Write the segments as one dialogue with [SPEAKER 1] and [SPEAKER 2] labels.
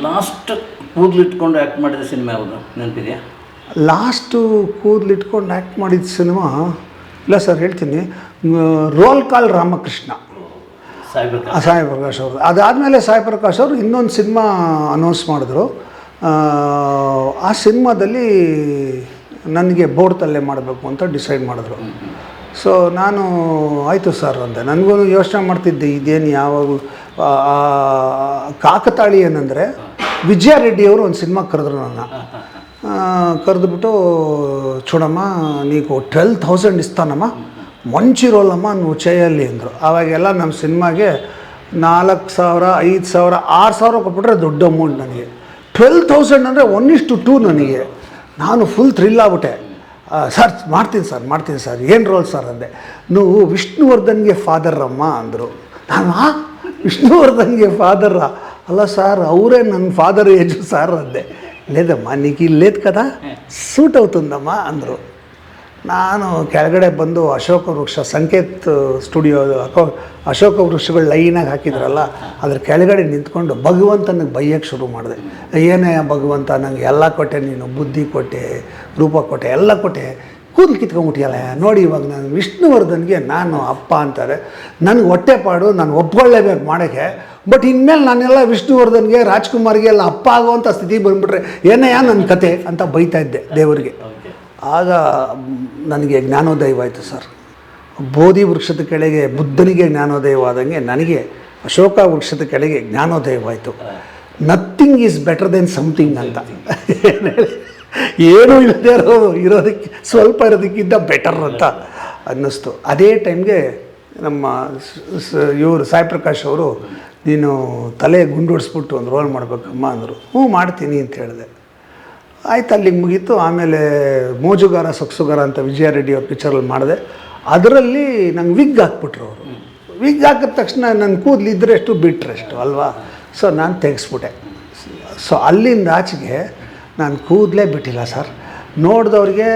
[SPEAKER 1] Last ಕೂದಲಿಟ್ಕೊಂಡು act ಮಾಡಿದ cinema ಯಾವುದು ನೆನಪಿದೆಯಾ?
[SPEAKER 2] ಲಾಸ್ಟು ಕೂದಲಿಟ್ಕೊಂಡು ಆ್ಯಕ್ಟ್ ಮಾಡಿದ ಸಿನಿಮಾ ಇಲ್ಲ ಸರ್, ಹೇಳ್ತೀನಿ. ರೋಲ್ ಕಾಲ್ ರಾಮಕೃಷ್ಣ, ಸಾಯಿ ಪ್ರಕಾಶ್ ಅವರು. ಅದಾದಮೇಲೆ ಸಾಯಿ ಪ್ರಕಾಶ್ ಅವರು ಇನ್ನೊಂದು ಸಿನಿಮಾ ಅನೌನ್ಸ್ ಮಾಡಿದ್ರು. ಆ ಸಿನಿಮಾದಲ್ಲಿ ನನಗೆ ಬೋರ್ಡ್ ತಲ್ಲೆ ಮಾಡಬೇಕು ಅಂತ ಡಿಸೈಡ್ ಮಾಡಿದ್ರು. ಸೊ ನಾನು ಆಯಿತು ಸರ್ ಅಂದೆ. ನನಗೂ ಯೋಚನೆ ಮಾಡ್ತಿದ್ದೆ, ಇದೇನು ಯಾವಾಗ ಕಾಕತಾಳಿ ಏನಂದರೆ ವಿಜಯ ರೆಡ್ಡಿಯವರು ಒಂದು ಸಿನಿಮಾ ಕರೆದ್ರು ನನ್ನ. ಕರೆದುಬಿಟ್ಟು, చూడಮ್ಮ నీకు 12,000 ఇస్తానಮ್ಮ, మంచి రోలಮ್ಮ నువ్వు చేయాలి ಅಂದರು. ಆವಾಗೆಲ್ಲ ನಮ್ಮ ಸಿನಿಮಾಗೆ 4,000, 5,000, 6,000 ಕೊಟ್ಬಿಟ್ರೆ ದೊಡ್ಡ ಅಮೌಂಟ್ ನನಗೆ. 12,000 ಅಂದರೆ 1:2 ನನಗೆ. ನಾನು ಫುಲ್ ಥ್ರಿಲ್ ಆಗ್ಬಿಟ್ಟೆ. ಸರ್ ಮಾಡ್ತೀನಿ ಸರ್, ಏನು ರೋಲ್ ಸರ್ ಅಂದೆ. ನೀವು ವಿಷ್ಣುವರ್ಧನ್ಗೆ ಫಾದರ್ ಅಮ್ಮ ಅಂದರು. ನಾನು ವಿಷ್ಣುವರ್ಧನ್ಗೆ ಫಾದರ? ಅಲ್ಲ ಸರ್, ಅವರೇ ನನ್ನ ಫಾದರ್ ಏಜು ಸರ್ ಅಂದೆ. లేదమ్మా నీకు ఇది లేదు కదా, సూట్ అవుతుందమ్మా ಅಂದರು. ನಾನು ಕೆಳಗಡೆ ಬಂದು ಅಶೋಕ ವೃಕ್ಷ ಸಂಕೇತ್ ಸ್ಟುಡಿಯೋ ಅಶೋಕ ವೃಕ್ಷಗಳು ಲೈನಾಗಿ ಹಾಕಿದ್ರಲ್ಲ, ಅದ್ರ ಕೆಳಗಡೆ ನಿಂತ್ಕೊಂಡು ಭಗವಂತನಿಗೆ ಬೈಯೋಕ್ಕೆ ಶುರು ಮಾಡಿದೆ. ಏನೇ ಭಗವಂತ, ನನಗೆ ಎಲ್ಲ ಕೊಟ್ಟೆ, ನೀನು ಬುದ್ಧಿ ಕೊಟ್ಟೆ, ರೂಪ ಕೊಟ್ಟೆ, ಎಲ್ಲ ಕೊಟ್ಟೆ, ಕೂದಲು ಕಿತ್ಕೊಂಡ್ಬಿಟ್ಟಿಯಲ್ಲ ನೋಡಿ. ಇವಾಗ ನಾನು ವಿಷ್ಣುವರ್ಧನ್ಗೆ ನಾನು ಅಪ್ಪ ಅಂತಾರೆ, ನನಗೆ ಹೊಟ್ಟೆಪಾಡು, ನಾನು ಒಪ್ಕೊಳ್ಳೇಬೇಕು ಮಾಡೋಕ್ಕೆ. ಬಟ್ ಇನ್ಮೇಲೆ ನಾನೆಲ್ಲ ವಿಷ್ಣುವರ್ಧನ್ಗೆ, ರಾಜ್ಕುಮಾರ್ಗೆ ಎಲ್ಲ ಅಪ್ಪ ಆಗುವಂಥ ಸ್ಥಿತಿ ಬಂದುಬಿಟ್ರೆ ಏನಯ್ಯ ನನ್ನ ಕತೆ ಅಂತ ಬೈತಾ ಇದ್ದೆ ದೇವರಿಗೆ. ಆಗ ನನಗೆ ಜ್ಞಾನೋದಯವಾಯಿತು ಸರ್. ಬೋಧಿ ವೃಕ್ಷದ ಕೆಳಗೆ ಬುದ್ಧನಿಗೆ ಜ್ಞಾನೋದಯವಾದಂಗೆ ನನಗೆ ಅಶೋಕ ವೃಕ್ಷದ ಕೆಳಗೆ ಜ್ಞಾನೋದಯವಾಯಿತು. Nothing is better than something ಅಂತ. ಏನೂ ಇಲ್ಲದೆ ಇರೋದಕ್ಕೆ, ಸ್ವಲ್ಪ ಇರೋದಕ್ಕಿಂತ ಬೆಟರ್ ಅಂತ ಅನ್ನಿಸ್ತು. ಅದೇ ಟೈಮ್ಗೆ ನಮ್ಮ ಇವರು ಸಾಯಿ ಪ್ರಕಾಶ್ ಅವರು, ನೀನು ತಲೆ ಗುಂಡೋಡಿಸ್ಬಿಟ್ಟು ಒಂದು ರೋಲ್ ಮಾಡಬೇಕಮ್ಮ ಅಂದರು. ಮಾಡ್ತೀನಿ ಅಂತ ಹೇಳಿದೆ. ಆಯ್ತು, ಅಲ್ಲಿಗೆ ಮುಗೀತು. ಆಮೇಲೆ ಮೋಜುಗಾರ ಸೊಗಸುಗಾರ ಅಂತ ವಿಜಯ ರೆಡ್ಡಿ ಅವ್ರ ಪಿಕ್ಚರಲ್ಲಿ ಮಾಡಿದೆ. ಅದರಲ್ಲಿ ನಂಗೆ ವಿಗ್ ಹಾಕ್ಬಿಟ್ರು ಅವರು. ವಿಗ್ ಹಾಕಿದ ತಕ್ಷಣ ನನ್ನ ಕೂದಲಿದ್ರೆ ಎಷ್ಟು ಬಿಟ್ಟರೆಷ್ಟು ಅಲ್ವಾ. ಸೊ ನಾನು ತೆಗೆಸ್ಬಿಟ್ಟೆ. ಸೊ ಅಲ್ಲಿಂದ ಆಚೆಗೆ ನಾನು ಕೂದಲೇ ಬಿಟ್ಟಿಲ್ಲ ಸರ್. ನೋಡಿದವ್ರಿಗೆ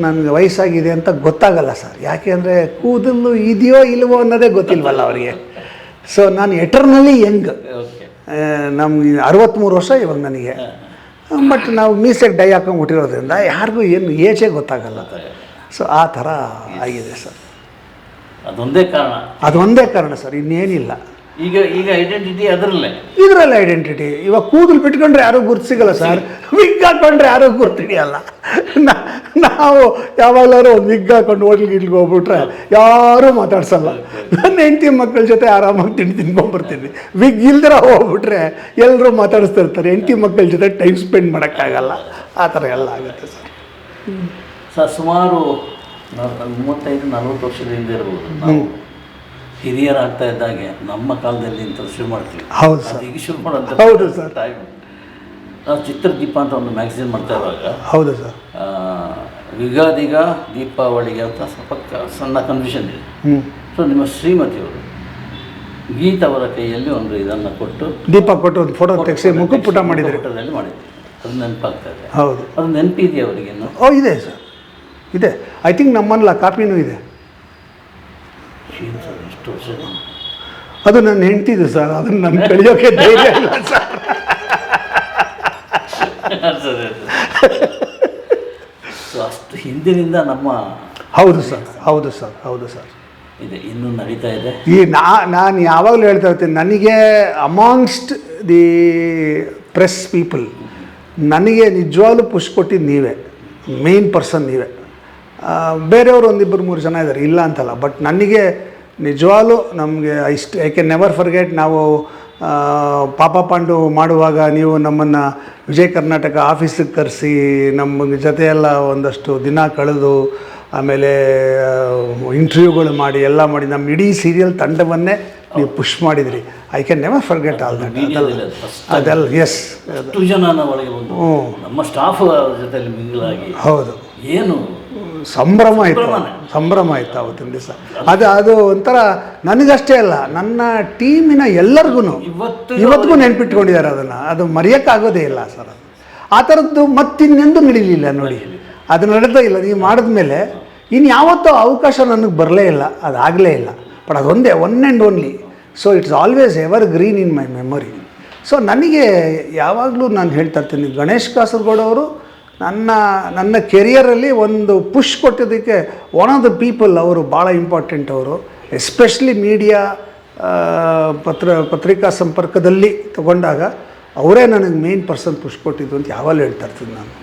[SPEAKER 2] ನನಗೆ ವಯಸ್ಸಾಗಿದೆ ಅಂತ ಗೊತ್ತಾಗಲ್ಲ ಸರ್. ಯಾಕೆ ಅಂದರೆ ಕೂದಲು ಇದೆಯೋ ಇಲ್ವೋ ಅನ್ನೋದೇ ಗೊತ್ತಿಲ್ವಲ್ಲ ಅವರಿಗೆ. ಸೊ ನಾನು ಎಟರ್ನಲಿ ಯಂಗ್. ನಮ್ಗೆ 63 ವರ್ಷ ಇವಾಗ ನನಗೆ. ಬಟ್ ನಾವು ಮೀಸೆಗೆ ಡೈ ಹಾಕೊಂಡ್ಬಿಟ್ಟಿರೋದ್ರಿಂದ ಯಾರಿಗೂ ಏನು ಏಜೇ ಗೊತ್ತಾಗಲ್ಲ. ಸೊ ಆ ಥರ ಆಗಿದೆ ಸರ್. ಅದೊಂದೇ ಕಾರಣ ಸರ್, ಇನ್ನೇನಿಲ್ಲ.
[SPEAKER 1] ಈಗ ಐಡೆಂಟಿಟಿ
[SPEAKER 2] ಇದರಲ್ಲೇ ಐಡೆಂಟಿಟಿ. ಇವಾಗ ಕೂದಲು ಬಿಟ್ಕೊಂಡ್ರೆ ಯಾರೂ ಗುರ್ತು ಸಿಗಲ್ಲ ಸರ್, ವಿಗ್ ಹಾಕ್ಕೊಂಡ್ರೆ ಯಾರೂ ಗುರ್ತಿಡಿಯಲ್ಲ. ನಾವು ಯಾವಾಗಲಾದ್ರು ಒಂದು ವಿಗ್ ಹಾಕೊಂಡು ಹೋಟ್ಲಿಗೆ ಹೋಗ್ಬಿಟ್ರೆ ಯಾರೂ ಮಾತಾಡ್ಸಲ್ಲ. ನನ್ನ ಹೆಂಡತಿ ಮಕ್ಕಳ ಜೊತೆ ಆರಾಮಾಗಿ ತಿನ್ಕೊಂಡ್ಬರ್ತೀನಿ. ವಿಗ್ ಇಲ್ದಿರ ಹೋಗ್ಬಿಟ್ರೆ ಎಲ್ಲರೂ ಮಾತಾಡಿಸ್ತಿರ್ತಾರೆ. ಹೆಂಡತಿ ಮಕ್ಕಳ ಜೊತೆ ಟೈಮ್ ಸ್ಪೆಂಡ್ ಮಾಡೋಕ್ಕಾಗಲ್ಲ. ಆ ಥರ ಎಲ್ಲ ಆಗುತ್ತೆ ಸರ್.
[SPEAKER 1] ಸರ್, ಸುಮಾರು 35-40 ವರ್ಷದ ಹಿಂದೆ ಇರ್ಬೋದು ನಾವು ಹಿರಿಯರಾಗ್ತಾ ಇದ್ದಾಗೆ ನಮ್ಮ ಕಾಲದಲ್ಲಿ ಅಂತ ಶುರು ಮಾಡ್ತೀವಿ.
[SPEAKER 2] ಹೌದು ಸರ್,
[SPEAKER 1] ಈಗ ಶುರು ಮಾಡೋದು.
[SPEAKER 2] ಹೌದು ಸರ್.
[SPEAKER 1] ನಾವು ಚಿತ್ರದೀಪ ಅಂತ ಒಂದು ಮ್ಯಾಗಝಿನ್ ಮಾಡ್ತಾ ಇರುವಾಗ,
[SPEAKER 2] ಹೌದು ಸರ್,
[SPEAKER 1] ಯುಗಾದಿಗ ದೀಪಾವಳಿಗೆ ಅಂತ ಸ್ವಲ್ಪ ಸಣ್ಣ ಕನ್ಫ್ಯೂಷನ್ ಇದೆ. ಸೊ ನಿಮ್ಮ ಶ್ರೀಮತಿಯವರು ಗೀತಾ ಅವರ ಕೈಯಲ್ಲಿ ಒಂದು ಇದನ್ನು ಕೊಟ್ಟು,
[SPEAKER 2] ದೀಪ ಕೊಟ್ಟು ಒಂದು ಫೋಟೋ ತೆಗೆಸಿ ಮುಖಪುಟ ಮಾಡಿದ್ರು.
[SPEAKER 1] ಮಾಡಿದ್ವಿ. ಅದು ನೆನಪಾಗ್ತಾ ಇದೆ.
[SPEAKER 2] ಹೌದು, ಅದು
[SPEAKER 1] ನೆನಪಿದೆಯಾ ಅವರಿಗೇನು?
[SPEAKER 2] ಇದೆ ಸರ್, ಇದೆ. ಐ ಥಿಂಕ್ ನಮ್ಮಲ್ಲ ಕಾಪಿನೂ ಇದೆ. ಅದು ನನ್ನ ಹೆಂಡ್ತಿದ್ದು ಸರ್. ಅದನ್ನು ನನ್ನ ಕಳಿಯೋಕೆ ಧೈರ್ಯ ಇಲ್ಲ ಸರ್.
[SPEAKER 1] ಅಷ್ಟು ಹಿಂದಿನಿಂದ ನಮ್ಮ.
[SPEAKER 2] ಹೌದು ಸರ್, ಹೌದು ಸರ್, ಹೌದು ಸರ್.
[SPEAKER 1] ಇದೆ, ಇನ್ನೂ ನಡೀತಾ ಇದೆ.
[SPEAKER 2] ನಾನು ಯಾವಾಗಲೂ ಹೇಳ್ತಾ ಇರ್ತೀನಿ, ನನಗೆ ಅಮಾಂಗ್ಸ್ಟ್ ದಿ ಪ್ರೆಸ್ ಪೀಪಲ್ ನನಗೆ ನಿಜವಾಗ್ಲೂ ಪುಷ್ ಕೊಟ್ಟಿದ್ದು ನೀವೇ, ಮೇನ್ ಪರ್ಸನ್ ನೀವೇ. ಬೇರೆಯವರು 1-2-3 ಜನ ಇದ್ದಾರೆ, ಇಲ್ಲ ಅಂತಲ್ಲ. ಬಟ್ ನನಗೆ ನಿಜವಾಗ್ಲೂ ನಮಗೆ ಐ ಕ್ಯಾನ್ ನೆವರ್ ಫರ್ಗೆಟ್. ನಾವು ಪಾಪ ಪಾಂಡು ಮಾಡುವಾಗ ನೀವು ನಮ್ಮನ್ನು ವಿಜಯ ಕರ್ನಾಟಕ ಆಫೀಸಿಗೆ ಕರೆಸಿ ನಮ್ಮ ಜೊತೆಯೆಲ್ಲ ಒಂದಷ್ಟು ದಿನ ಕಳೆದು, ಆಮೇಲೆ ಇಂಟರ್ವ್ಯೂಗಳು ಮಾಡಿ ಎಲ್ಲ ಮಾಡಿ ನಮ್ಮ ಇಡೀ ಸೀರಿಯಲ್ ತಂಡವನ್ನೇ ನೀವು ಪುಷ್ ಮಾಡಿದ್ರಿ. I can never forget all that. ಅದೆಲ್ಲ ಎಸ್,
[SPEAKER 1] ನಮ್ಮ ಸ್ಟಾಫ್ ಜೊತೆಲಿ ಮಿಂಗಲಾಗಿ.
[SPEAKER 2] ಹೌದು,
[SPEAKER 1] ಏನು
[SPEAKER 2] ಸಂಭ್ರಮ ಆಯಿತು ಆವತ್ತಿನ ದಿವಸ. ಅದು ಒಂಥರ ನನಗಷ್ಟೇ ಅಲ್ಲ, ನನ್ನ ಟೀಮಿನ ಎಲ್ಲರಿಗೂ ಇವತ್ತಿಗೂ ನೆನ್ಪಿಟ್ಕೊಂಡಿದ್ದಾರೆ ಅದನ್ನು. ಅದು ಮರೆಯೋಕ್ಕಾಗೋದೇ ಇಲ್ಲ ಸರ್. ಆ ಥರದ್ದು ಮತ್ತಿನ್ನೆಂದೂ ನಡೀಲಿಲ್ಲ ನೋಡಿ. ಅದು ನಡೆದೇ ಇಲ್ಲ. ನೀವು ಮಾಡಿದ್ಮೇಲೆ ಇನ್ನು ಯಾವತ್ತೂ ಅವಕಾಶ ನನಗೆ ಬರಲೇ ಇಲ್ಲ, ಅದಾಗಲೇ ಇಲ್ಲ. ಬಟ್ ಅದೊಂದೇ, one and only. So it's always ever green in my memory. So ನನಗೆ ಯಾವಾಗಲೂ ನಾನು ಹೇಳ್ತಾ ಇರ್ತೀನಿ, ಗಣೇಶ್ ಕಾಸರಗೋಡು ಅವರು ನನ್ನ ಕೆರಿಯರಲ್ಲಿ ಒಂದು ಪುಷ್ ಕೊಟ್ಟಿದ್ದಕ್ಕೆ ಒನ್ ಆಫ್ ದ ಪೀಪಲ್ ಅವರು ಭಾಳ ಇಂಪಾರ್ಟೆಂಟ್. ಅವರು ಎಸ್ಪೆಷಲಿ ಮೀಡಿಯಾ ಪತ್ರಿಕಾ ಸಂಪರ್ಕದಲ್ಲಿ ತಗೊಂಡಾಗ ಅವರೇ ನನಗೆ ಮೇನ್ ಪರ್ಸನ್ ಪುಷ್ ಕೊಟ್ಟಿದ್ದು ಅಂತ ಯಾವಾಗಲೂ ಹೇಳ್ತಾ ಇರ್ತೀನಿ ನಾನು.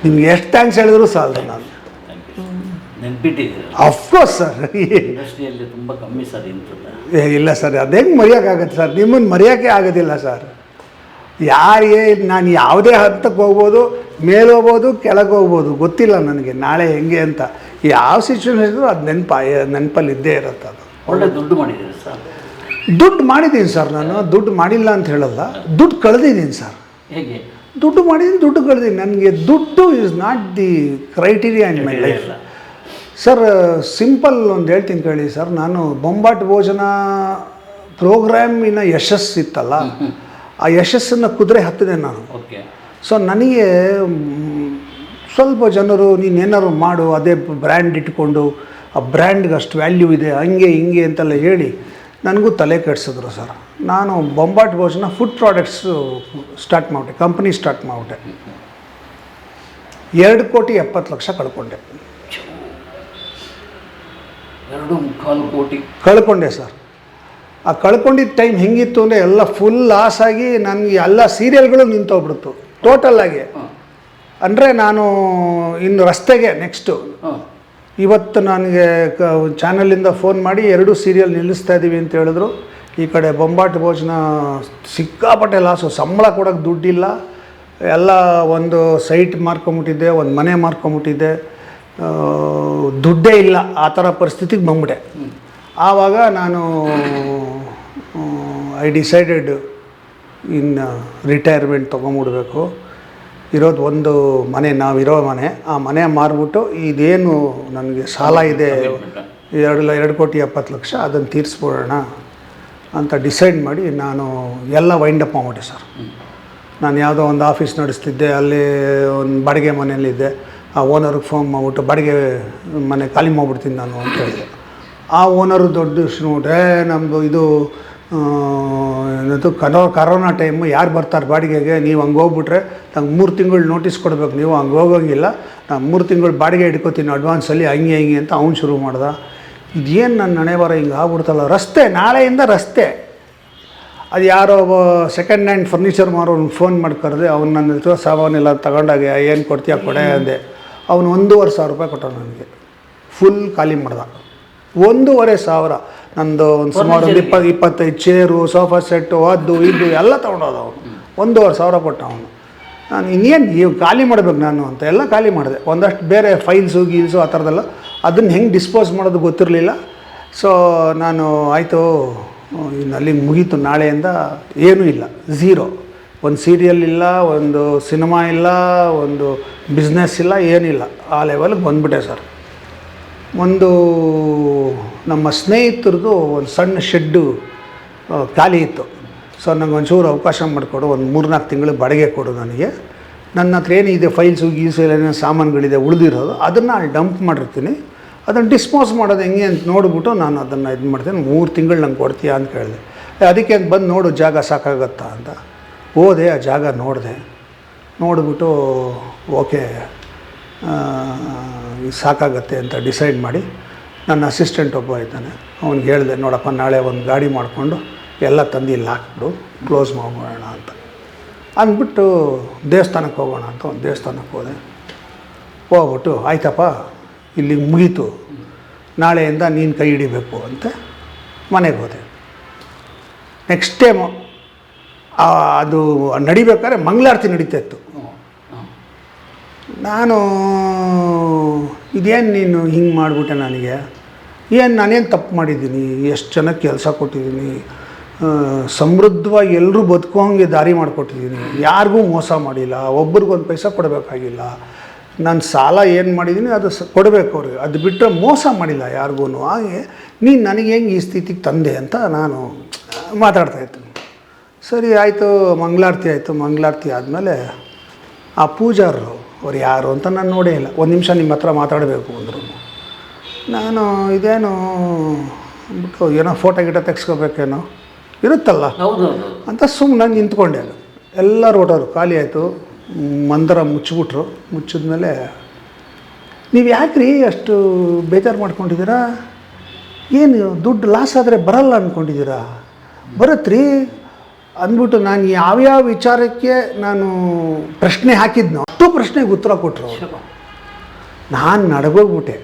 [SPEAKER 2] ನಿಮ್ಗೆ ಎಷ್ಟು ಥ್ಯಾಂಕ್ಸ್ ಹೇಳಿದ್ರು ಸಾಲದು ನಾನು.
[SPEAKER 1] ನೆನ್ಪಿಟ್ಟಿದ್ದೀರ
[SPEAKER 2] ಅಫ್ಕೋರ್ಸ್ ಸರ್.
[SPEAKER 1] ಇಂಡಸ್ಟ್ರಿಯಲ್ಲಿ ತುಂಬ ಕಮ್ಮಿ ಸರ್ ಇಂಥದ್ದು.
[SPEAKER 2] ಇಲ್ಲ ಸರ್, ಅದೇಂಗೆ ಮರೆಯೋಕ್ಕಾಗತ್ತೆ ಸರ್, ನಿಮ್ಮನ್ನು ಮರೆಯೋಕ್ಕೆ ಆಗೋದಿಲ್ಲ ಸರ್. ಯಾರಿಗೆ ನಾನು ಯಾವುದೇ ಹಂತಕ್ಕೆ ಹೋಗ್ಬೋದು, ಮೇಲೆ ಹೋಗ್ಬೋದು, ಕೆಳಗೆ ಹೋಗ್ಬೋದು, ಗೊತ್ತಿಲ್ಲ ನನಗೆ ನಾಳೆ ಹೆಂಗೆ ಅಂತ. ಯಾವ ಸಿಚುವೇಶನ್ ಇದ್ದರೂ ಅದು ನೆನಪಲ್ಲಿ ಇದ್ದೇ ಇರುತ್ತೆ. ಅದು
[SPEAKER 1] ಒಳ್ಳೆ ದುಡ್ಡು ಮಾಡಿದ್ದೀರಿ ಸರ್.
[SPEAKER 2] ದುಡ್ಡು ಮಾಡಿದ್ದೀನಿ ಸರ್, ನಾನು ದುಡ್ಡು ಮಾಡಿಲ್ಲ ಅಂತ ಹೇಳಲ್ಲ, ದುಡ್ಡು ಕಳೆದಿದ್ದೀನಿ ಸರ್.
[SPEAKER 1] ಹೇಗೆ?
[SPEAKER 2] ದುಡ್ಡು ಮಾಡಿದ್ದೀನಿ, ದುಡ್ಡು ಕಳೆದಿದ್ದೀನಿ. ನನಗೆ ದುಡ್ಡು is not the criteria in my life sir. Simple ಒಂದು ಹೇಳ್ತೀನಿ ಕೇಳಿ ಸರ್, ನಾನು ಬೊಂಬಾಟ್ ಭೋಜನ ಪ್ರೋಗ್ರಾಮಿನ ಯಶಸ್ಸಿತ್ತಲ್ಲ, ಆ ಯಶಸ್ಸನ್ನು ಕುದುರೆ ಹತ್ತಿದೆ ನಾನು.
[SPEAKER 1] ಓಕೆ.
[SPEAKER 2] ಸೊ ನನಗೆ ಸ್ವಲ್ಪ ಜನರು ನೀನೇನಾದ್ರು ಮಾಡು, ಅದೇ ಬ್ರ್ಯಾಂಡ್ ಇಟ್ಕೊಂಡು ಆ ಬ್ರ್ಯಾಂಡ್ಗೆ ಅಷ್ಟು ವ್ಯಾಲ್ಯೂ ಇದೆ, ಹಂಗೆ ಹಿಂಗೆ ಅಂತೆಲ್ಲ ಹೇಳಿ ನನಗೂ ತಲೆ ಕೆಡಿಸಿದ್ರು ಸರ್. ನಾನು ಬೊಂಬಾಟ್ ಭೋಜನ ಫುಡ್ ಪ್ರಾಡಕ್ಟ್ಸು ಸ್ಟಾರ್ಟ್ ಮಾಡಿಬಿಟ್ಟೆ, ಕಂಪ್ನಿ ಸ್ಟಾರ್ಟ್ ಮಾಡಿಬಿಟ್ಟೆ. 2,70,00,000 ಕಳ್ಕೊಂಡೆ.
[SPEAKER 1] 2.25 ಕೋಟಿ
[SPEAKER 2] ಕಳ್ಕೊಂಡೆ ಸರ್. ಆ ಕಳ್ಕೊಂಡಿದ್ದ ಟೈಮ್ ಹೆಂಗಿತ್ತು ಅಂದರೆ ಎಲ್ಲ ಫುಲ್ ಲಾಸ್ ಆಗಿ ನನಗೆ ಎಲ್ಲ ಸೀರಿಯಲ್ಗಳು ನಿಂತೋಗ್ಬಿಡ್ತು ಟೋಟಲಾಗಿ. ಅಂದರೆ ನಾನು ಇನ್ನು ರಸ್ತೆಗೆ ನೆಕ್ಸ್ಟು ಇವತ್ತು ನನಗೆ ಚಾನಲಿಂದ ಫೋನ್ ಮಾಡಿ 2 ಸೀರಿಯಲ್ ನಿಲ್ಲಿಸ್ತಾ ಇದ್ದೀವಿ ಅಂತ ಹೇಳಿದ್ರು. ಈ ಕಡೆ ಬೊಂಬಾಟ್ ಭೋಜನ ಸಿಕ್ಕಾಪಟ್ಟೆ ಲಾಸು, ಸಂಬಳ ಕೊಡೋಕ್ಕೆ ದುಡ್ಡಿಲ್ಲ, ಎಲ್ಲ ಒಂದು ಸೈಟ್ ಮಾರ್ಕೊಂಬಿಟ್ಟಿದ್ದೆ, ಒಂದು ಮನೆ ಮಾರ್ಕೊಂಬಿಟ್ಟಿದ್ದೆ, ದುಡ್ಡೇ ಇಲ್ಲ, ಆ ಥರ ಪರಿಸ್ಥಿತಿಗೆ ಬಂದ್ಬಿಟ್ಟೆ. ಆವಾಗ ನಾನು ಐ ಡಿಸೈಡೆಡ್ ಇನ್ ರಿಟೈರ್ಮೆಂಟ್ ತೊಗೊಂಬಿಡ್ಬೇಕು. ಇರೋದು ಒಂದು ಮನೆ, ನಾವಿರೋ ಮನೆ, ಆ ಮನೆ ಮಾರಿಬಿಟ್ಟು ಇದೇನು ನನಗೆ ಸಾಲ ಇದೆ 2,70,00,000 ಅದನ್ನು ತೀರಿಸ್ಬಿಡೋಣ ಅಂತ ಡಿಸೈಡ್ ಮಾಡಿ ನಾನು ಎಲ್ಲ ವೈಂಡಪ್ ಮಾಡಿಬಿಟ್ಟೆ ಸರ್. ನಾನು ಯಾವುದೋ ಒಂದು ಆಫೀಸ್ ನಡೆಸ್ತಿದ್ದೆ, ಅಲ್ಲಿ ಒಂದು ಬಾಡಿಗೆ ಮನೆಯಲ್ಲಿದ್ದೆ. ಆ ಓನರ್ಗೆ ಫೋನ್ ಮಾಡಿಬಿಟ್ಟು ಬಾಡಿಗೆ ಮನೆ ಖಾಲಿ ಮಾಡಿಬಿಡ್ತೀನಿ ನಾನು ಅಂತ ಹೇಳಿದೆ. ಆ ಓನರು ದೊಡ್ಡ ನೋಡ್ರೆ ನಮ್ಮದು ಇದು ಏನದು ಕರೋನಾ ಟೈಮು, ಯಾರು ಬರ್ತಾರೆ ಬಾಡಿಗೆಗೆ, ನೀವು ಹಂಗೆ ಹೋಗ್ಬಿಟ್ರೆ ನಂಗೆ 3 ತಿಂಗಳು ನೋಟಿಸ್ ಕೊಡಬೇಕು, ನೀವು ಹಂಗೆ ಹೋಗೋಂಗಿಲ್ಲ, ನಾನು 3 ತಿಂಗಳು ಬಾಡಿಗೆ ಇಟ್ಕೋತೀನಿ ಅಡ್ವಾನ್ಸಲ್ಲಿ, ಹಂಗೆ ಹಿಂಗೆ ಅಂತ ಅವ್ನು ಶುರು ಮಾಡ್ದ. ಇದೇನು ನನ್ನ ಹಣೆ ಬರ ಹಿಂಗೆ ಆಗ್ಬಿಡ್ತಲ್ಲ. ರಸ್ತೆ, ನಾಳೆಯಿಂದ ರಸ್ತೆ. ಅದು ಯಾರೋ ಸೆಕೆಂಡ್ ಹ್ಯಾಂಡ್ ಫರ್ನಿಚರ್ ಮಾರೋನು ಫೋನ್ ಮಾಡಿ ಕರೆದೆ, ಅವ್ನು ನನ್ನ ಹತ್ರ ಸಾಮಾನೆಲ್ಲ ತಗೊಂಡಾಗ ಏನು ಕೊಡ್ತೀಯ ಕೊಡೆ ಅಂದೆ. ಅವನು 1,500 ಕೊಟ್ಟ ನನಗೆ, ಫುಲ್ ಖಾಲಿ ಮಾಡ್ದ. 1,500. ನಂದು ಒಂದು ಸುಮಾರು ಒಂದು 20-25 ಚೇರು, ಸೋಫಾ ಸೆಟ್ಟು, ಅದು ಇದು ಎಲ್ಲ ತೊಗೊಂಡೋದ ಅವನು. 1,500 ಕೊಟ್ಟ ಅವನು. ನಾನು ಇನ್ನೇನು ಖಾಲಿ ಮಾಡಬೇಕು ನಾನು ಅಂತ ಎಲ್ಲ ಖಾಲಿ ಮಾಡಿದೆ. ಒಂದಷ್ಟು ಬೇರೆ ಫೈಲ್ಸು ಗೀಲ್ಸು ಆ ಥರದ್ದೆಲ್ಲ, ಅದನ್ನು ಹೆಂಗೆ ಡಿಸ್ಪೋಸ್ ಮಾಡೋದು ಗೊತ್ತಿರಲಿಲ್ಲ. ಸೊ ನಾನು ಆಯಿತು, ಇನ್ನು ಅಲ್ಲಿಗೆ ಮುಗೀತು. ನಾಳೆಯಿಂದ ಏನೂ ಇಲ್ಲ, ಝೀರೋ. ಒಂದು ಸೀರಿಯಲ್ ಇಲ್ಲ, ಒಂದು ಸಿನಿಮಾ ಇಲ್ಲ, ಒಂದು ಬಿಸ್ನೆಸ್ ಇಲ್ಲ, ಏನಿಲ್ಲ. ಆ ಲೆವೆಲ್ಗೆ ಬಂದುಬಿಟ್ಟೆ ಸರ್. ಒಂದು ನಮ್ಮ ಸ್ನೇಹಿತರದ್ದು ಒಂದು ಸಣ್ಣ ಶೆಡ್ಡು ಖಾಲಿ ಇತ್ತು. ಸೊ ನನಗೆ ಒಂಚೂರು ಅವಕಾಶ ಮಾಡಿಕೊಡು, ಒಂದು 3-4 ತಿಂಗಳು ಬಾಡಿಗೆ ಕೊಡು ನನಗೆ. ನನ್ನ ಹತ್ರ ಏನಿದೆ ಫೈಲ್ಸು ಗೀಸು ಏನೇನು ಸಾಮಾನುಗಳಿದೆ ಉಳಿದಿರೋದು, ಅದನ್ನು ಅಲ್ಲಿ ಡಂಪ್ ಮಾಡಿರ್ತೀನಿ. ಅದನ್ನು ಡಿಸ್ಪೋಸ್ ಮಾಡೋದು ಹೆಂಗೆ ಅಂತ ನೋಡಿಬಿಟ್ಟು ನಾನು ಅದನ್ನು ಇದು ಮಾಡ್ತೀನಿ. 3 ತಿಂಗಳು ನಂಗೆ ಕೊಡ್ತೀಯಾ ಅಂತ ಕೇಳಿದೆ. ಅದಕ್ಕೆ ಅಂತ ಬಂದು ನೋಡು ಜಾಗ ಸಾಕಾಗತ್ತಾ ಅಂತ ಹೋದೆ. ಆ ಜಾಗ ನೋಡಿದೆ, ನೋಡಿಬಿಟ್ಟು ಓಕೆ ಸಾಕಾಗತ್ತೆ ಅಂತ ಡಿಸೈಡ್ ಮಾಡಿ ನನ್ನ ಅಸಿಸ್ಟೆಂಟ್ ಒಬ್ಬ ಇದ್ದಾನೆ, ಅವ್ನಿಗೆ ಹೇಳಿದೆ, ನೋಡಪ್ಪ ನಾಳೆ ಒಂದು ಗಾಡಿ ಮಾಡಿಕೊಂಡು ಎಲ್ಲ ತಂದು ಇಲ್ಲಿ ಹಾಕ್ಬಿಡು, ಕ್ಲೋಸ್ ಮಾಡ್ಬಿಡೋಣ ಅಂತ ಅಂದ್ಬಿಟ್ಟು ದೇವಸ್ಥಾನಕ್ಕೆ ಹೋಗೋಣ ಅಂತ ಒಂದು ದೇವಸ್ಥಾನಕ್ಕೆ ಹೋದೆ. ಹೋಗ್ಬಿಟ್ಟು ಆಯ್ತಪ್ಪ ಇಲ್ಲಿಗೆ ಮುಗೀತು, ನಾಳೆಯಿಂದ ನೀನು ಕೈ ಹಿಡಿಬೇಕು ಅಂತ ಮನೆಗೆ ಹೋದೆ. ನೆಕ್ಸ್ಟ್ ಟೈಮು ಅದು ನಡಿಬೇಕಾದ್ರೆ ಮಂಗಳಾರತಿ ನಡೀತಾ ಇತ್ತು. ನಾನು ಇದೇನು ನೀನು ಹಿಂಗೆ ಮಾಡಿಬಿಟ್ಟೆ, ನನಗೆ ಏನು ನಾನೇನು ತಪ್ಪು ಮಾಡಿದ್ದೀನಿ, ಎಷ್ಟು ಜನಕ್ಕೆ ಕೆಲಸ ಕೊಟ್ಟಿದ್ದೀನಿ, ಸಮೃದ್ಧವಾಗಿ ಎಲ್ಲರೂ ಬದುಕೋಂಗೆ ದಾರಿ ಮಾಡಿಕೊಟ್ಟಿದ್ದೀನಿ, ಯಾರಿಗೂ ಮೋಸ ಮಾಡಿಲ್ಲ, ಒಬ್ರಿಗೊಂದು ಪೈಸಾ ಕೊಡಬೇಕಾಗಿಲ್ಲ. ನಾನು ಸಾಲ ಏನು ಮಾಡಿದ್ದೀನಿ ಅದು ಕೊಡಬೇಕು ಅವ್ರಿಗೆ, ಅದು ಬಿಟ್ಟರೆ ಮೋಸ ಮಾಡಿಲ್ಲ ಯಾರಿಗೂ. ಹಾಗೆ ನೀನು ನನಗೆ ಹೆಂಗೆ ಈ ಸ್ಥಿತಿಗೆ ತಂದೆ ಅಂತ ನಾನು ಮಾತಾಡ್ತಾಯಿದ್ದೀನಿ. ಸರಿ ಆಯಿತು, ಮಂಗಳಾರತಿ ಆಯಿತು. ಮಂಗಳಾರತಿ ಆದಮೇಲೆ ಆ ಪೂಜಾರರು ಅವ್ರು ಯಾರು ಅಂತ ನಾನು ನೋಡೇ ಇಲ್ಲ. 1 ನಿಮಿಷ ನಿಮ್ಮ ಹತ್ರ ಮಾತಾಡಬೇಕು ಅಂದರು. ನಾನು ಇದೇನು ಅಂದ್ಬಿಟ್ಟು ಏನೋ ಫೋಟೋ ಗಿಟ ತೆಗ್ಸ್ಕೋಬೇಕೇನೋ ಇರುತ್ತಲ್ಲ
[SPEAKER 1] ಹೌದೌದು.
[SPEAKER 2] ಅಂತ ಸುಮ್ಮನೆ ನಿಂತ್ಕೊಂಡೆ. ಎಲ್ಲರೂ ಹೊರಟೋರು, ಖಾಲಿ ಆಯಿತು. ಮಂದಿರ ಮುಚ್ಚಿಬಿಟ್ರು. ಮುಚ್ಚಿದ್ಮೇಲೆ ನೀವು ಯಾಕ್ರಿ ಅಷ್ಟು ಬೇಜಾರು ಮಾಡ್ಕೊಂಡಿದ್ದೀರಾ, ಏನು ದುಡ್ಡು ಲಾಸ್ ಆದರೆ ಬರಲ್ಲ ಅಂದ್ಕೊಂಡಿದ್ದೀರಾ? ಬರುತ್ತ್ರಿ ಅಂದ್ಬಿಟ್ಟು ನಾನು ಯಾವ್ಯಾವ ವಿಚಾರಕ್ಕೆ ನಾನು ಪ್ರಶ್ನೆ ಹಾಕಿದ್ನೋ ಅಷ್ಟು ಪ್ರಶ್ನೆಗೆ ಉತ್ತರ ಕೊಟ್ಟರು. ನಾನು ನಡಗೋಗ್ಬಿಟ್ಟೆ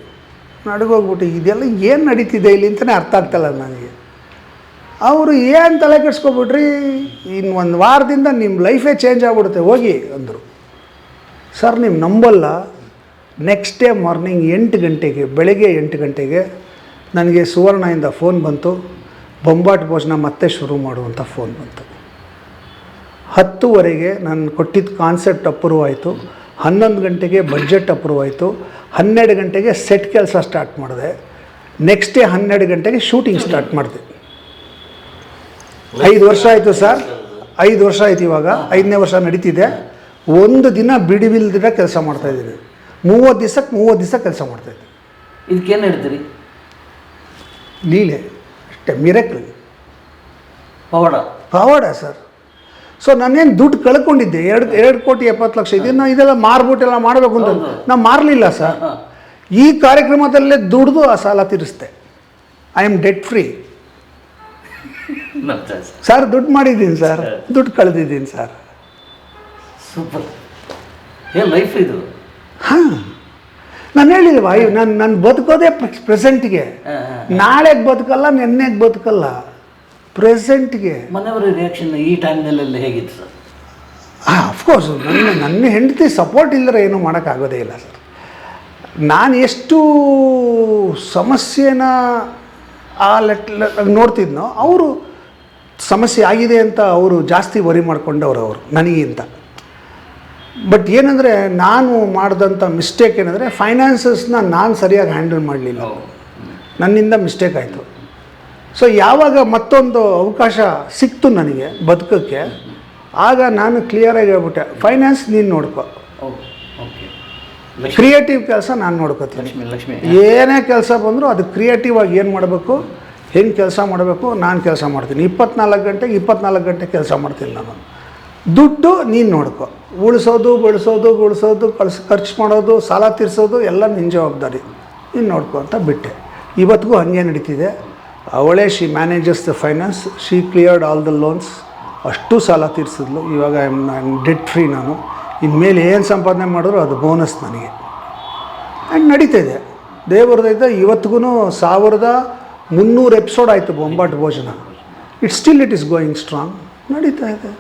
[SPEAKER 2] ಇದೆಲ್ಲ ಏನು ನಡೀತಿದೆ ಇಲ್ಲಿ ಅಂತಲೇ ಅರ್ಥ ಆಗ್ತಾಯಿಲ್ಲ ನನಗೆ. ಅವರು ಏನು ತಲೆ ಕೆಡ್ಸ್ಕೊಬಿಟ್ರಿ, ಇನ್ನು ಒಂದು ವಾರದಿಂದ ನಿಮ್ಮ ಲೈಫೇ ಚೇಂಜ್ ಆಗಿಬಿಡುತ್ತೆ ಹೋಗಿ ಅಂದರು. ಸರ್ ನೀವು ನಂಬಲ್ಲ, ನೆಕ್ಸ್ಟ್ ಡೇ ಮಾರ್ನಿಂಗ್ 8 ಗಂಟೆಗೆ, ಬೆಳಗ್ಗೆ 8 ಗಂಟೆಗೆ ನನಗೆ ಸುವರ್ಣದಿಂದ ಫೋನ್ ಬಂತು, ಬೊಂಬಾಟ್ ಭೋಜನ ಮತ್ತೆ ಶುರು ಮಾಡುವಂಥ ಫೋನ್ ಬಂತು. 10:15 ನಾನು ಕೊಟ್ಟಿದ್ದ ಕಾನ್ಸೆಪ್ಟ್ ಅಪ್ರೂವ್ ಆಯಿತು. 11 ಗಂಟೆಗೆ ಬಡ್ಜೆಟ್ ಅಪ್ರೂವ್ ಆಯಿತು. 12 ಗಂಟೆಗೆ ಸೆಟ್ ಕೆಲಸ ಸ್ಟಾರ್ಟ್ ಮಾಡಿದೆ. ನೆಕ್ಸ್ಟ್ ಡೇ 12 ಗಂಟೆಗೆ ಶೂಟಿಂಗ್ ಸ್ಟಾರ್ಟ್ ಮಾಡಿದೆ. 5 ವರ್ಷ ಆಯಿತು ಸರ್, 5 ವರ್ಷ ಆಯ್ತು. ಇವಾಗ 5ನೇ ವರ್ಷ ನಡೀತಿದೆ. ಒಂದು ದಿನ ಬಿಡುವಿಲ್ದಿರ ಕೆಲಸ ಮಾಡ್ತಾಯಿದ್ದೀನಿ. 30 ದಿವಸ ಕೆಲಸ ಮಾಡ್ತಾಯಿದ್ದೀನಿ.
[SPEAKER 1] ಇದಕ್ಕೇನು ಹೇಳ್ತೀರಿ?
[SPEAKER 2] ಲೀಲೆ ಅಷ್ಟೇ, ಮಿರಕಲ್, ಪವಾಡ ಸರ್. ಸೊ ನಾನೇನು ದುಡ್ಡು ಕಳ್ಕೊಂಡಿದ್ದೆ, 2,70,00,000 ಇದೆಲ್ಲ ಮಾರ್ಬಿಟ್ಟೆಲ್ಲ ಮಾಡಬೇಕು ಅಂತ ನಾನು ಮಾರಲಿಲ್ಲ ಸರ್. ಈ ಕಾರ್ಯಕ್ರಮದಲ್ಲೇ ದುಡ್ದು ಆ ಸಾಲ ತೀರಿಸ್ದೆ. I am debt free sir. ದುಡ್ಡು ಮಾಡಿದ್ದೀನಿ ಸರ್, ದುಡ್ಡು ಕಳೆದಿದ್ದೀನಿ ಸರ್.
[SPEAKER 1] ಸೂಪರ್. ಏನು ಲೈಫ್ ಇದು?
[SPEAKER 2] ಹಾಂ, ನಾನು ಹೇಳಿಲ್ವಾ, ನಾನು ಬದುಕೋದೇ ಪ್ರೆಸೆಂಟ್ಗೆ. ನಾಳೆಗೆ ಬದುಕಲ್ಲ, ನೆನ್ನೆಗೆ ಬದುಕಲ್ಲ, ಪ್ರೆಸೆಂಟ್ಗೆ.
[SPEAKER 1] ಮನೆಯವರ ರಿಯಾಕ್ಷನ್ ಈ ಟೈಮ್ನಲ್ಲೆಲ್ಲ ಹೇಗಿತ್ತು ಸರ್?
[SPEAKER 2] ಅಫ್ಕೋರ್ಸ್ ನನ್ನ ಹೆಂಡತಿ ಸಪೋರ್ಟ್ ಇಲ್ಲದ್ರೆ ಏನೂ ಮಾಡೋಕ್ಕಾಗೋದೇ ಇಲ್ಲ ಸರ್. ನಾನು ಎಷ್ಟು ಸಮಸ್ಯೆನ ನೋಡ್ತಿದ್ನೋ, ಅವರು ಸಮಸ್ಯೆ ಆಗಿದೆ ಅಂತ ಅವರು ಜಾಸ್ತಿ ವರಿ ಮಾಡ್ಕೊಂಡವ್ರು ಅವರು ನನಗಿಂತ. ಬಟ್ ಏನಂದರೆ ನಾನು ಮಾಡಿದಂಥ ಮಿಸ್ಟೇಕ್ ಏನಂದರೆ ಫೈನಾನ್ಸಸ್ನ ನಾನು ಸರಿಯಾಗಿ ಹ್ಯಾಂಡಲ್ ಮಾಡಲಿಲ್ಲ, ನನ್ನಿಂದ ಮಿಸ್ಟೇಕ್ ಆಯಿತು. ಸೊ ಯಾವಾಗ ಮತ್ತೊಂದು ಅವಕಾಶ ಸಿಕ್ತು ನನಗೆ ಬದುಕೋಕ್ಕೆ, ಆಗ ನಾನು ಕ್ಲಿಯರಾಗಿ ಹೇಳ್ಬಿಟ್ಟೆ, ಫೈನಾನ್ಸ್ ನೀನು ನೋಡ್ಕೊ, ಕ್ರಿಯೇಟಿವ್ ಕೆಲಸ ನಾನು ನೋಡ್ಕೋತೀನಿ. ಏನೇ ಕೆಲಸ ಬಂದರೂ ಅದು ಕ್ರಿಯೇಟಿವ್ ಆಗಿ ಏನು ಮಾಡಬೇಕು, ಹೆಂಗೆ ಕೆಲಸ ಮಾಡಬೇಕು, ನಾನು ಕೆಲಸ ಮಾಡ್ತೀನಿ. 24 ಗಂಟೆ ಕೆಲಸ ಮಾಡ್ತೀನಿ ನಾನು. ದುಡ್ಡು ನೀನು ನೋಡ್ಕೊ, ಉಳಿಸೋದು ಖರ್ಚು ಮಾಡೋದು, ಸಾಲ ತೀರಿಸೋದು ಎಲ್ಲ ನಿನ್ನ ಜವಾಬ್ದಾರಿ, ನೀನು ನೋಡ್ಕೊ ಅಂತ ಬಿಟ್ಟೆ. ಇವತ್ತಿಗೂ ಹಾಗೆ ನಡೀತಿದೆ. ಅವಳೇ she manages the finance, she cleared all the loans. ಅಷ್ಟು ಸಾಲ ತೀರಿಸಿದ್ಲು. ಇವಾಗ ನಾನು ಡೆಟ್ ಫ್ರೀ. ನಾನು ಇನ್ಮೇಲೆ ಏನು ಸಂಪಾದನೆ ಮಾಡಿದ್ರು ಅದು ಬೋನಸ್ ನನಗೆ. ಆ್ಯಂಡ್ ನಡೀತಾಯಿದೆ ದೇವ್ರದೈತೆ. ಇವತ್ತಿಗೂ 1300 ಎಪಿಸೋಡ್ ಆಯಿತು ಬೊಂಬಾಟ್ ಭೋಜನ. ಇಟ್ ಇಸ್ ಗೋಯಿಂಗ್ ಸ್ಟ್ರಾಂಗ್, ನಡೀತಾ ಇದೆ.